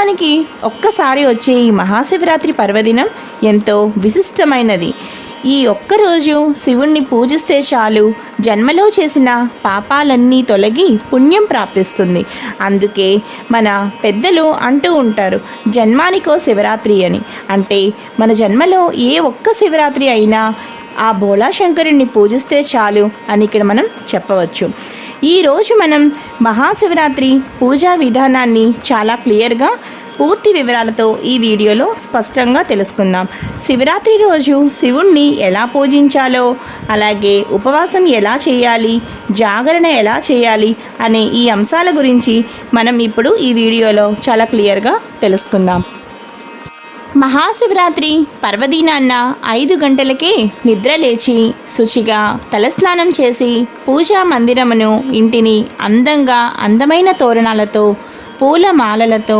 సంవత్సరానికి ఒక్కసారి వచ్చే ఈ మహాశివరాత్రి పర్వదినం ఎంతో విశిష్టమైనది. ఈ ఒక్కరోజు శివుణ్ణి పూజిస్తే చాలు జన్మలో చేసిన పాపాలన్నీ తొలగి పుణ్యం ప్రాప్తిస్తుంది. అందుకే మన పెద్దలు అంటూ ఉంటారు, జన్మానికో శివరాత్రి అని. అంటే మన జన్మలో ఏ ఒక్క శివరాత్రి అయినా ఆ భోళాశంకరుణ్ణి పూజిస్తే చాలు అని ఇక్కడ మనం చెప్పవచ్చు. ఈరోజు మనం మహాశివరాత్రి పూజా విధానాన్ని చాలా క్లియర్గా పూర్తి వివరాలతో ఈ వీడియోలో స్పష్టంగా తెలుసుకుందాం. శివరాత్రి రోజు శివుణ్ణి ఎలా పూజించాలో, అలాగే ఉపవాసం ఎలా చేయాలి, జాగరణ ఎలా చేయాలి అనే ఈ అంశాల గురించి మనం ఇప్పుడు ఈ వీడియోలో చాలా క్లియర్గా తెలుసుకుందాం. మహాశివరాత్రి పర్వదినాన్న 5 గంటలకే నిద్ర లేచి శుచిగా తలస్నానం చేసి పూజా మందిరమును ఇంటిని అందమైన తోరణాలతో పూల మాలలతో